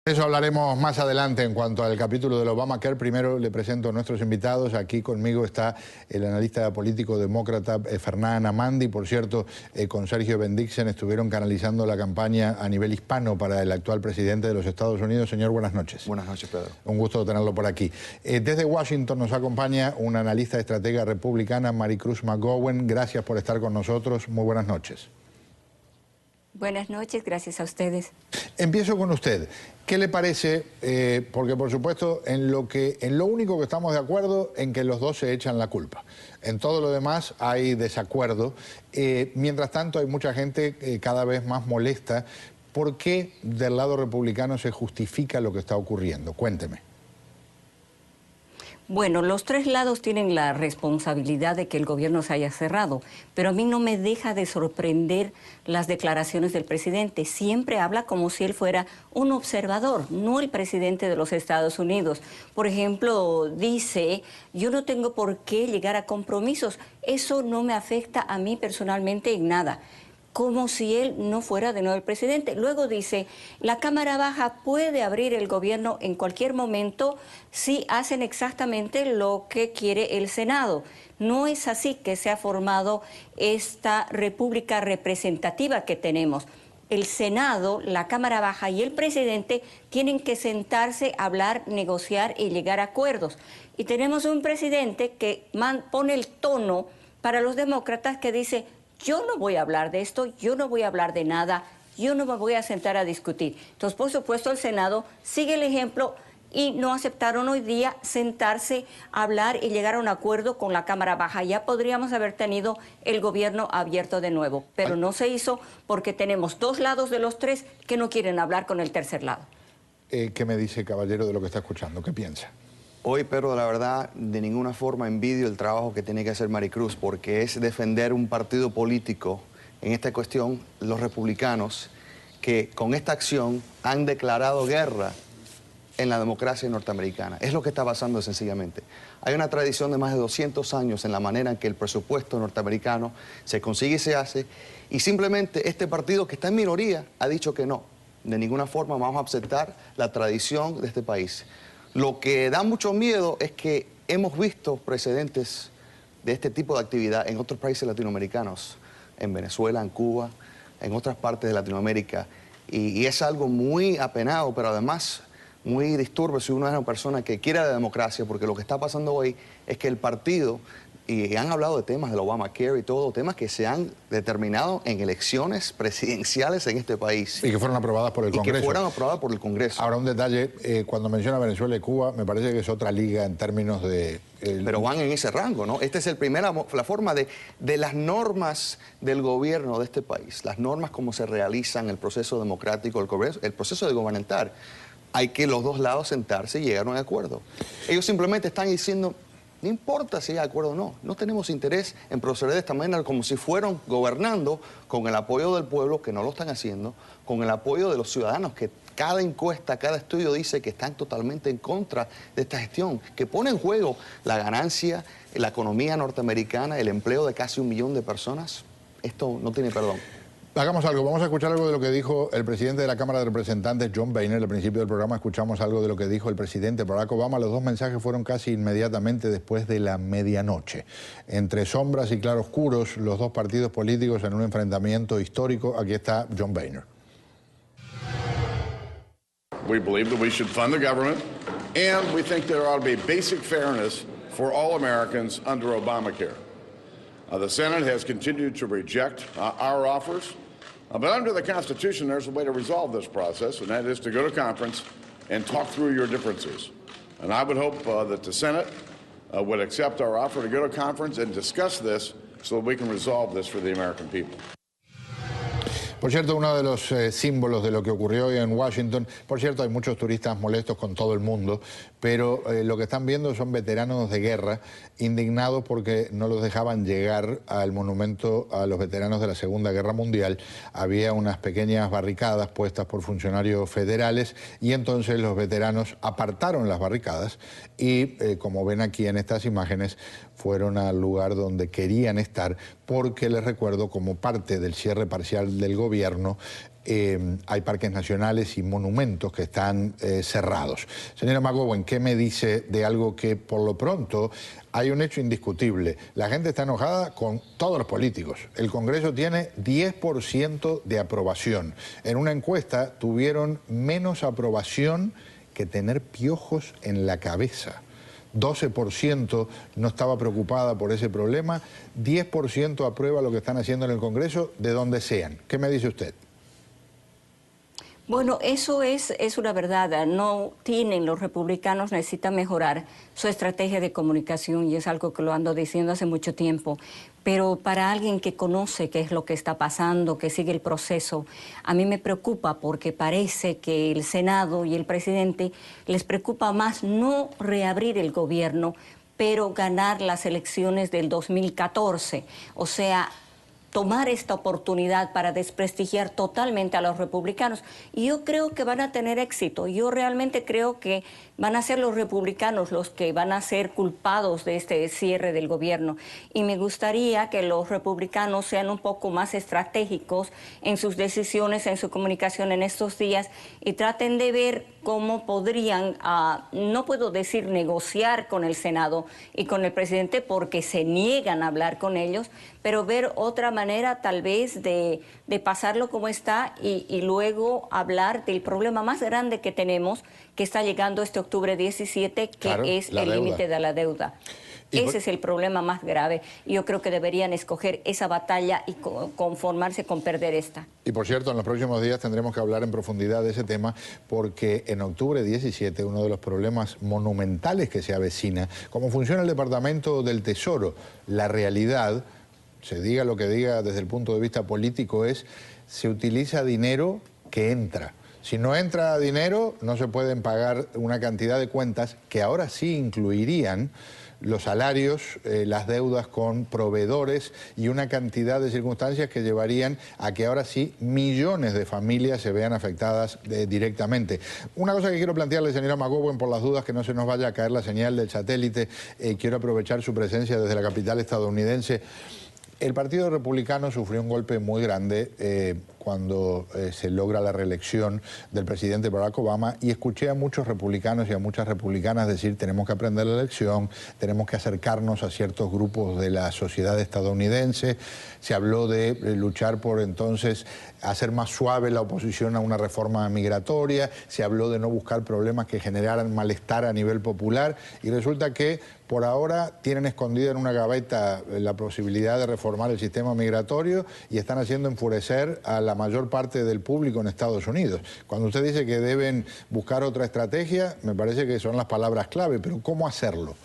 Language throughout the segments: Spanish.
Eso hablaremos más adelante en cuanto al capítulo del Obamacare. Primero le presento a nuestros invitados. Aquí conmigo está el analista político demócrata Fernán Amandi. Por cierto, con Sergio Bendixen estuvieron canalizando la campaña a nivel hispano para el actual presidente de los Estados Unidos. Señor, buenas noches. Buenas noches, Pedro. Un gusto tenerlo por aquí. Desde Washington nos acompaña una analista estratega republicana, Maricruz McGowan. Gracias por estar con nosotros. Muy buenas noches. Buenas noches, gracias a ustedes. Empiezo con usted. ¿Qué le parece? Porque por supuesto en lo único que estamos de acuerdo en que los dos se echan la culpa. En todo lo demás hay desacuerdo. Mientras tanto hay mucha gente cada vez más molesta. ¿Por qué del lado republicano se justifica lo que está ocurriendo? Cuénteme. Bueno, los tres lados tienen la responsabilidad de que el gobierno se haya cerrado, pero a mí no me deja de sorprender las declaraciones del presidente. Siempre habla como si él fuera un observador, no el presidente de los Estados Unidos. Por ejemplo, dice, yo no tengo por qué llegar a compromisos, eso no me afecta a mí personalmente en nada. Como si él no fuera de nuevo el presidente. Luego dice, la Cámara Baja puede abrir el gobierno en cualquier momento si hacen exactamente lo que quiere el Senado. No es así que se ha formado esta república representativa que tenemos. El Senado, la Cámara Baja y el presidente tienen que sentarse, hablar, negociar y llegar a acuerdos. Y tenemos un presidente que pone el tono para los demócratas que dice, yo no voy a hablar de esto, yo no voy a hablar de nada, yo no me voy a sentar a discutir. Entonces, por supuesto, el Senado sigue el ejemplo y no aceptaron hoy día sentarse, hablar y llegar a un acuerdo con la Cámara Baja. Ya podríamos haber tenido el gobierno abierto de nuevo, pero no se hizo porque tenemos dos lados de los tres que no quieren hablar con el tercer lado. ¿Qué me dice, caballero, de lo que está escuchando? ¿Qué piensa? Hoy, pero la verdad, de ninguna forma envidio el trabajo que tiene que hacer Maricruz, porque es defender un partido político, en esta cuestión, los republicanos, que con esta acción han declarado guerra en la democracia norteamericana. Es lo que está pasando sencillamente. Hay una tradición de más de 200 años en la manera en que el presupuesto norteamericano se consigue y se hace, y simplemente este partido que está en minoría ha dicho que no. De ninguna forma vamos a aceptar la tradición de este país. Lo que da mucho miedo es que hemos visto precedentes de este tipo de actividad en otros países latinoamericanos, en Venezuela, en Cuba, en otras partes de Latinoamérica, y es algo muy apenado, pero además muy disturbio si uno es una persona que quiere la democracia, porque lo que está pasando hoy es que el partido, y han hablado de temas del Obamacare y todo, temas que se han determinado en elecciones presidenciales en este país. Y que fueron aprobadas por el Congreso. Y que fueron aprobadas por el Congreso. Ahora, un detalle, cuando menciona Venezuela y Cuba, me parece que es otra liga en términos de... Pero van en ese rango, ¿no? Esta es la forma de las normas del gobierno de este país, las normas como se realizan, el proceso democrático, el proceso de gobernantar. Hay que los dos lados sentarse y llegar a un acuerdo. Ellos simplemente están diciendo... No importa si hay acuerdo o no, no tenemos interés en proceder de esta manera como si fueran gobernando con el apoyo del pueblo, que no lo están haciendo, con el apoyo de los ciudadanos, que cada encuesta, cada estudio dice que están totalmente en contra de esta gestión, que pone en juego la ganancia, la economía norteamericana, el empleo de casi 1 millón de personas. Esto no tiene perdón. Hagamos algo, vamos a escuchar algo de lo que dijo el presidente de la Cámara de Representantes, John Boehner. Al principio del programa escuchamos algo de lo que dijo el presidente Barack Obama. Los dos mensajes fueron casi inmediatamente después de la medianoche. Entre sombras y claroscuros, los dos partidos políticos en un enfrentamiento histórico. Aquí está John Boehner. We believe that we should fund the government, and we think there ought to be basic fairness for all Americans under Obamacare. The Senate has continued to reject our offers. But under the Constitution, there's a way to resolve this process, and that is to go to conference and talk through your differences. And I would hope that the Senate would accept our offer to go to conference and discuss this so that we can resolve this for the American people. Por cierto, uno de los símbolos de lo que ocurrió hoy en Washington, por cierto, hay muchos turistas molestos con todo el mundo, pero lo que están viendo son veteranos de guerra indignados porque no los dejaban llegar al monumento a los veteranos de la Segunda Guerra Mundial. Había unas pequeñas barricadas puestas por funcionarios federales y entonces los veteranos apartaron las barricadas y, como ven aquí en estas imágenes, fueron al lugar donde querían estar porque, les recuerdo, como parte del cierre parcial del gobierno, hay parques nacionales y monumentos que están cerrados. Señora McGowan, ¿qué me dice de algo que por lo pronto hay un hecho indiscutible? La gente está enojada con todos los políticos. El Congreso tiene 10% de aprobación. En una encuesta tuvieron menos aprobación que tener piojos en la cabeza. 12% no estaba preocupada por ese problema, 10% aprueba lo que están haciendo en el Congreso, de donde sean. ¿Qué me dice usted? Bueno, eso es una verdad. No tienen, los republicanos necesitan mejorar su estrategia de comunicación y es algo que lo ando diciendo hace mucho tiempo. Pero para alguien que conoce qué es lo que está pasando, que sigue el proceso, a mí me preocupa porque parece que el Senado y el presidente les preocupa más no reabrir el gobierno, pero ganar las elecciones del 2014. O sea, tomar esta oportunidad para desprestigiar totalmente a los republicanos. Y yo creo que van a tener éxito. Yo realmente creo que van a ser los republicanos los que van a ser culpados de este cierre del gobierno. Y me gustaría que los republicanos sean un poco más estratégicos en sus decisiones, en su comunicación en estos días y traten de ver cómo podrían, no puedo decir negociar con el Senado y con el presidente porque se niegan a hablar con ellos, pero ver otra manera tal vez de pasarlo como está y luego hablar del problema más grande que tenemos, que está llegando este octubre 17, que claro, es el límite de la deuda. Ese es el problema más grave. Yo creo que deberían escoger esa batalla y conformarse con perder esta. Y por cierto, en los próximos días tendremos que hablar en profundidad de ese tema porque en octubre 17 uno de los problemas monumentales que se avecina, cómo funciona el Departamento del Tesoro, la realidad, se diga lo que diga desde el punto de vista político, es se utiliza dinero que entra. Si no entra dinero, no se pueden pagar una cantidad de cuentas que ahora sí incluirían los salarios, las deudas con proveedores y una cantidad de circunstancias que llevarían a que ahora sí millones de familias se vean afectadas directamente. Una cosa que quiero plantearle, señora McGowan, por las dudas que no se nos vaya a caer la señal del satélite, quiero aprovechar su presencia desde la capital estadounidense. El Partido Republicano sufrió un golpe muy grande cuando se logra la reelección del presidente Barack Obama y escuché a muchos republicanos y a muchas republicanas decir tenemos que aprender la lección, tenemos que acercarnos a ciertos grupos de la sociedad estadounidense. Se habló de luchar por entonces hacer más suave la oposición a una reforma migratoria, se habló de no buscar problemas que generaran malestar a nivel popular y resulta que por ahora tienen escondida en una gaveta la posibilidad de reformar el sistema migratorio y están haciendo enfurecer a la mayor parte del público en Estados Unidos. Cuando usted dice que deben buscar otra estrategia, me parece que son las palabras clave, pero ¿cómo hacerlo?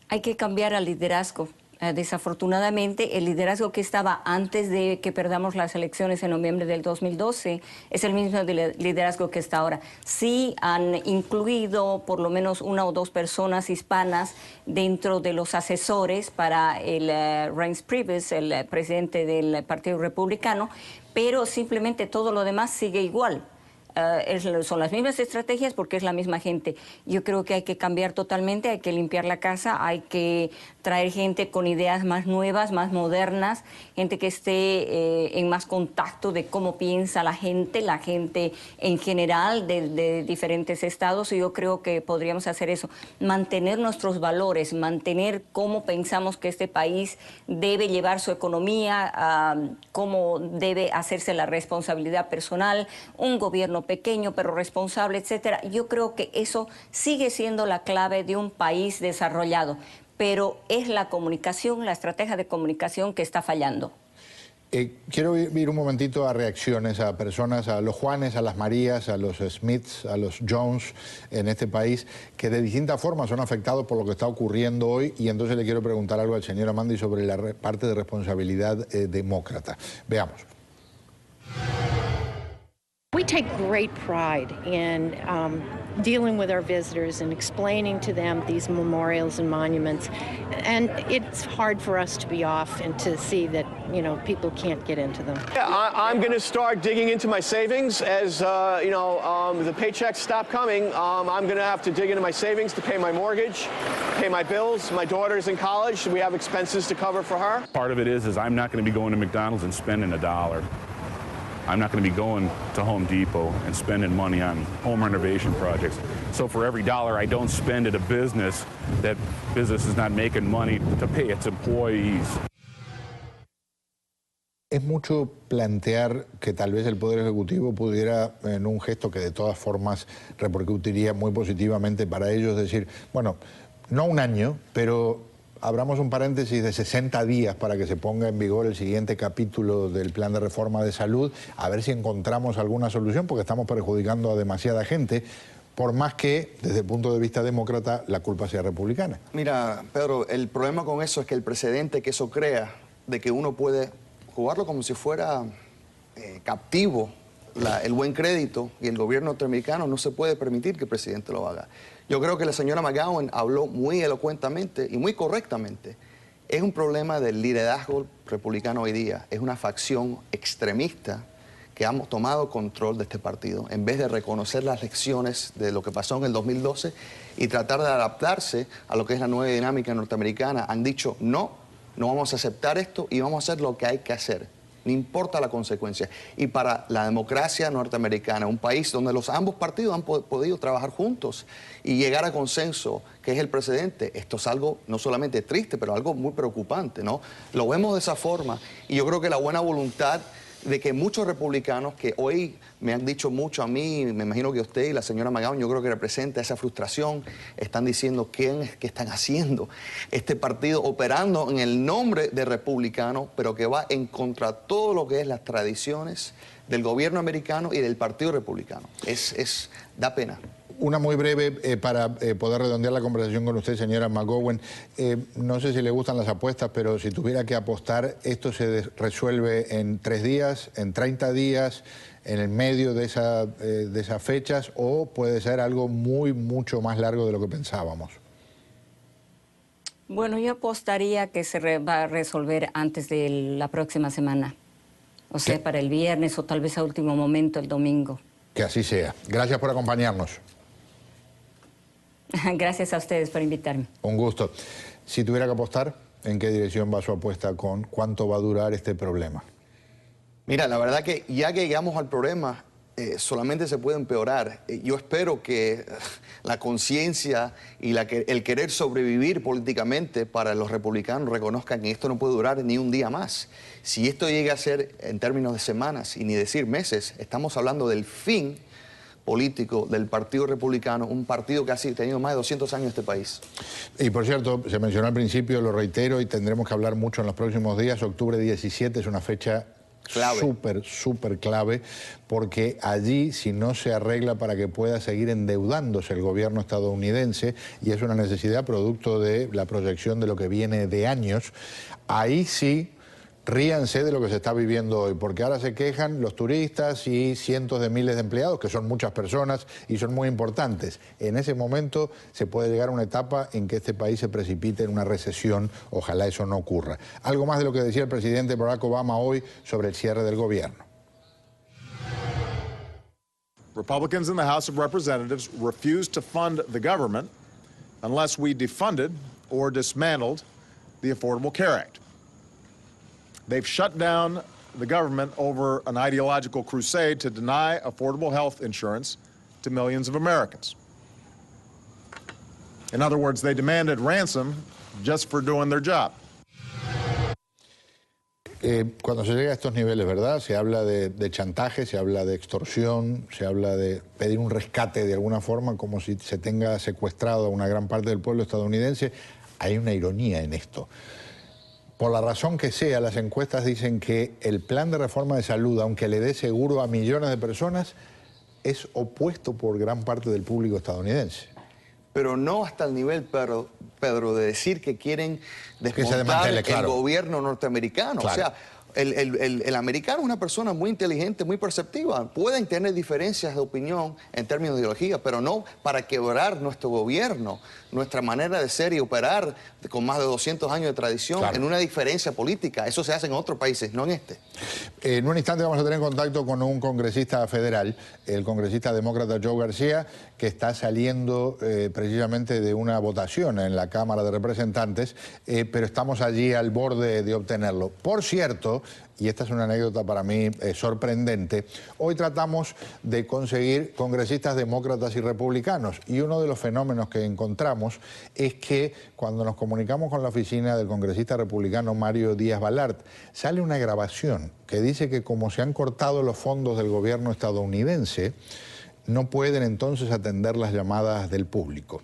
Hay que cambiar al liderazgo. Desafortunadamente, el liderazgo que estaba antes de que perdamos las elecciones en noviembre del 2012 es el mismo liderazgo que está ahora. Sí han incluido por lo menos una o dos personas hispanas dentro de los asesores para el Reince Priebus, el presidente del Partido Republicano, pero simplemente todo lo demás sigue igual. Son las mismas estrategias porque es la misma gente. Yo creo que hay que cambiar totalmente, hay que limpiar la casa, hay que traer gente con ideas más nuevas, más modernas, gente que esté en más contacto de cómo piensa la gente en general de diferentes estados, y yo creo que podríamos hacer eso, mantener nuestros valores, mantener cómo pensamos que este país debe llevar su economía, cómo debe hacerse la responsabilidad personal, un gobierno pequeño pero responsable, etcétera. Yo creo que eso sigue siendo la clave de un país desarrollado, pero es la comunicación, la estrategia de comunicación que está fallando. Quiero ir un momentito a reacciones a personas, a los Juanes, a las Marías, a los Smiths, a los Jones en este país, que de distintas formas son afectados por lo que está ocurriendo hoy, y entonces le quiero preguntar algo al señor Amandi sobre la parte de responsabilidad demócrata. Veamos. We take great pride in dealing with our visitors and explaining to them these memorials and monuments. And it's hard for us to be off and to see that, you know, people can't get into them. Yeah, I'm going to start digging into my savings as, the paychecks stop coming. I'm going to have to dig into my savings to pay my mortgage, pay my bills. My daughter's in college. We have expenses to cover for her. Part of it is I'm not going to be going to McDonald's and spending $1. I'm not going to be going to Home Depot and spending money on home renovation projects. So for every dollar I don't spend at a business, that business is not making money to pay its employees. Es mucho plantear que tal vez el Poder Ejecutivo pudiera, en un gesto que de todas formas repercutiría muy positivamente para ellos, decir, bueno, no un año, pero abramos un paréntesis de 60 días para que se ponga en vigor el siguiente capítulo del plan de reforma de salud, a ver si encontramos alguna solución, porque estamos perjudicando a demasiada gente, por más que, desde el punto de vista demócrata, la culpa sea republicana. Mira, Pedro, el problema con eso es que el precedente que eso crea, de que uno puede jugarlo como si fuera captivo, el buen crédito, y el gobierno norteamericano no se puede permitir que el presidente lo haga. Yo creo que la señora McGowan habló muy elocuentemente y muy correctamente. Es un problema del liderazgo republicano hoy día. Es una facción extremista que ha tomado control de este partido en vez de reconocer las lecciones de lo que pasó en el 2012 y tratar de adaptarse a lo que es la nueva dinámica norteamericana. Han dicho no vamos a aceptar esto y vamos a hacer lo que hay que hacer, no importa la consecuencia. Y para la democracia norteamericana, un país donde ambos partidos han podido trabajar juntos y llegar a consenso, que es el precedente, esto es algo no solamente triste, pero algo muy preocupante, ¿no? Lo vemos de esa forma y yo creo que la buena voluntad de que muchos republicanos que hoy me han dicho mucho a mí, me imagino que usted y la señora McGowan, yo creo que representa esa frustración, están diciendo qué están haciendo este partido operando en el nombre de republicano, pero que va en contra de todo lo que es las tradiciones del gobierno americano y del partido republicano. Da pena. Una muy breve para poder redondear la conversación con usted, señora McGowan. No sé si le gustan las apuestas, pero si tuviera que apostar, ¿esto se resuelve en 3 días, en 30 días, en el medio de esas fechas, o puede ser algo mucho más largo de lo que pensábamos? Bueno, yo apostaría que se va a resolver antes de la próxima semana. O sea, para el viernes o tal vez a último momento el domingo. Que así sea. Gracias por acompañarnos. Gracias a ustedes por invitarme. Un gusto. Si tuviera que apostar, ¿en qué dirección va su apuesta con cuánto va a durar este problema? Mira, la verdad que ya que llegamos al problema, solamente se puede empeorar. Yo espero que la conciencia y el querer sobrevivir políticamente para los republicanos reconozcan que esto no puede durar ni un día más. Si esto llega a ser en términos de semanas y ni decir meses, estamos hablando del fin político del Partido Republicano, un partido que ha tenido más de 200 años en este país. Y por cierto, se mencionó al principio, lo reitero y tendremos que hablar mucho en los próximos días, octubre 17 es una fecha súper clave, porque allí, si no se arregla para que pueda seguir endeudándose el gobierno estadounidense, y es una necesidad producto de la proyección de lo que viene de años, ahí sí ríanse de lo que se está viviendo hoy, porque ahora se quejan los turistas y cientos de miles de empleados, que son muchas personas y son muy importantes. En ese momento se puede llegar a una etapa en que este país se precipite en una recesión. Ojalá eso no ocurra. Algo más de lo que decía el presidente Barack Obama hoy sobre el cierre del gobierno. Republicans in the House of Representatives refused to fund the government unless we defunded or dismantled the Affordable Care Act. They've shut down the government over an ideological crusade to deny affordable health insurance to millions of Americans. In other words, they demanded ransom just for doing their job. Cuando se llega a estos niveles, ¿verdad? Se habla de chantaje, se habla de extorsión, se habla de pedir un rescate de alguna forma, como si se tenga secuestrado a una gran parte del pueblo estadounidense. Hay una ironía en esto. Por la razón que sea, las encuestas dicen que el plan de reforma de salud, aunque le dé seguro a millones de personas, es opuesto por gran parte del público estadounidense. Pero no hasta el nivel, Pedro, de decir que quieren desmontar el gobierno norteamericano. Claro. O sea, el americano es una persona muy inteligente, muy perceptiva. Pueden tener diferencias de opinión en términos de ideología, pero no para quebrar nuestro gobierno, nuestra manera de ser y operar con más de 200 años de tradición, claro, en una diferencia política. Eso se hace en otros países, no en este. En un instante vamos a tener contacto con un congresista federal, el congresista demócrata Joe García, que está saliendo precisamente de una votación en la Cámara de Representantes, pero estamos allí al borde de obtenerlo. Por cierto, y esta es una anécdota para mí sorprendente, hoy tratamos de conseguir congresistas demócratas y republicanos, y uno de los fenómenos que encontramos es que cuando nos comunicamos con la oficina del congresista republicano Mario Díaz Balart, sale una grabación que dice que como se han cortado los fondos del gobierno estadounidense, no pueden entonces atender las llamadas del público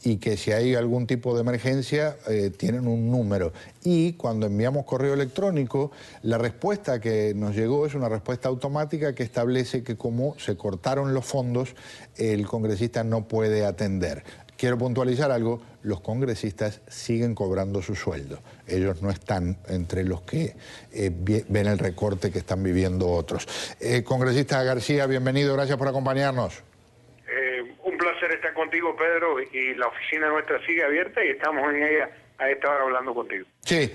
y que si hay algún tipo de emergencia tienen un número. Y cuando enviamos correo electrónico, la respuesta que nos llegó es una respuesta automática que establece que como se cortaron los fondos, el congresista no puede atender. Quiero puntualizar algo, los congresistas siguen cobrando su sueldo. Ellos no están entre los que ven el recorte que están viviendo otros. Congresista García, bienvenido, gracias por acompañarnos. Un placer estar contigo, Pedro, y la oficina nuestra sigue abierta y estamos en ella a esta hora hablando contigo. Sí,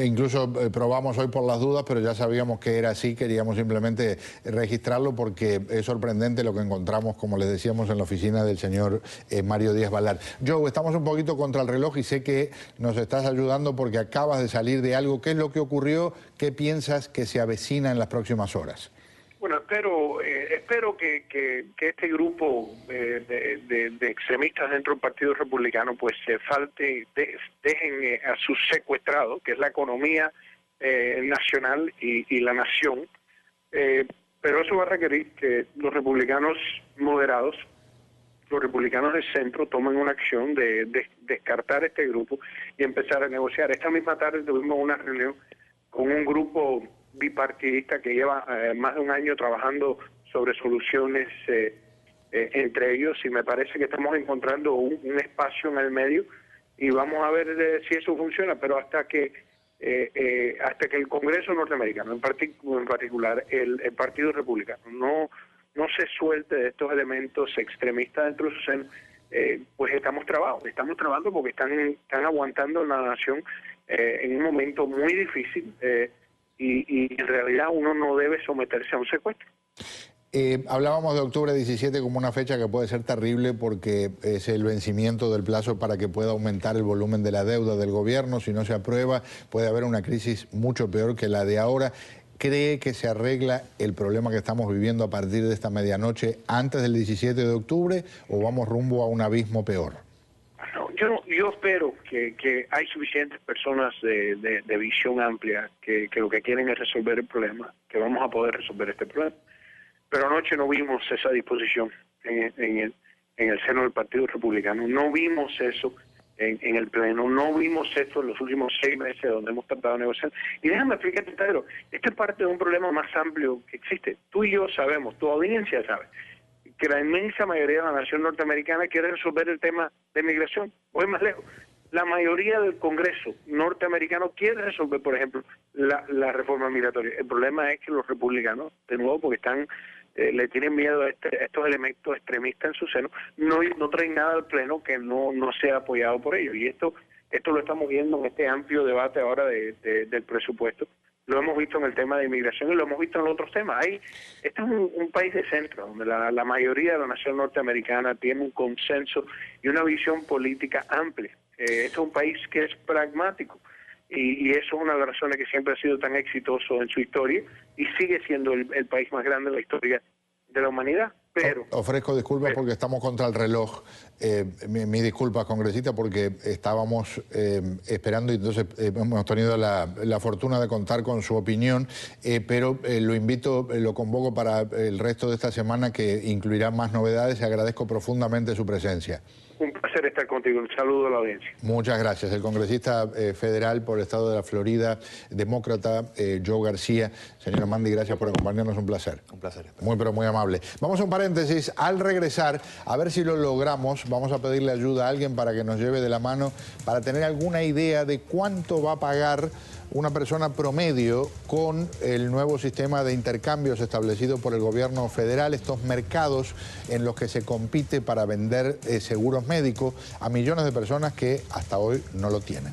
incluso probamos hoy por las dudas, pero ya sabíamos que era así, queríamos simplemente registrarlo porque es sorprendente lo que encontramos, como les decíamos, en la oficina del señor Mario Díaz Balart. Joe, estamos un poquito contra el reloj y sé que nos estás ayudando porque acabas de salir de algo. ¿Qué es lo que ocurrió? ¿Qué piensas que se avecina en las próximas horas? Bueno, espero que este grupo de extremistas dentro del Partido Republicano pues dejen a sus secuestrados, que es la economía nacional y la nación, pero eso va a requerir que los republicanos moderados, los republicanos del centro, tomen una acción de descartar este grupo y empezar a negociar. Esta misma tarde tuvimos una reunión con un grupo bipartidista que lleva más de un año trabajando sobre soluciones entre ellos, y me parece que estamos encontrando un espacio en el medio y vamos a ver si eso funciona, pero hasta que el Congreso norteamericano, en particular el Partido Republicano, no se suelte de estos elementos extremistas dentro de su seno, pues estamos trabando porque están aguantando la nación en un momento muy difícil, y en realidad uno no debe someterse a un secuestro. Hablábamos de octubre 17 como una fecha que puede ser terrible porque es el vencimiento del plazo para que pueda aumentar el volumen de la deuda del gobierno. Si no se aprueba, puede haber una crisis mucho peor que la de ahora. ¿Cree que se arregla el problema que estamos viviendo a partir de esta medianoche antes del 17 de octubre o vamos rumbo a un abismo peor? Yo espero que hay suficientes personas de visión amplia que lo que quieren es resolver el problema, que vamos a poder resolver este problema. Pero anoche no vimos esa disposición en el seno del Partido Republicano, no vimos eso en el Pleno, no vimos esto en los últimos 6 meses donde hemos tratado de negociar. Y déjame explicarte, Pedro, esto es parte de un problema más amplio que existe. Tú y yo sabemos, tu audiencia sabe, que la inmensa mayoría de la nación norteamericana quiere resolver el tema de migración. Voy más lejos. La mayoría del Congreso norteamericano quiere resolver, por ejemplo, la reforma migratoria. El problema es que los republicanos, de nuevo, porque le tienen miedo a estos elementos extremistas en su seno, no traen nada al Pleno que no sea apoyado por ellos. Y esto lo estamos viendo en este amplio debate ahora del presupuesto. Lo hemos visto en el tema de inmigración y lo hemos visto en otros temas. Este es un país de centro, donde la mayoría de la nación norteamericana tiene un consenso y una visión política amplia. Este es un país que es pragmático y eso es una de las razones que siempre ha sido tan exitoso en su historia y sigue siendo el país más grande en la historia de la humanidad. Pero ofrezco disculpas porque estamos contra el reloj. Mi disculpa, congresista, porque estábamos esperando y entonces hemos tenido la fortuna de contar con su opinión, pero lo convoco para el resto de esta semana, que incluirá más novedades, y agradezco profundamente su presencia. Un placer estar contigo. Un saludo a la audiencia. Muchas gracias. El congresista federal por el estado de la Florida, demócrata, Joe García. Señor Mandy, gracias por acompañarnos. Un placer. Un placer. Muy, pero muy amable. Vamos a un paréntesis. Al regresar, a ver si lo logramos, vamos a pedirle ayuda a alguien para que nos lleve de la mano, para tener alguna idea de cuánto va a pagar una persona promedio con el nuevo sistema de intercambios establecido por el gobierno federal, estos mercados en los que se compite para vender seguros médicos a millones de personas que hasta hoy no lo tienen.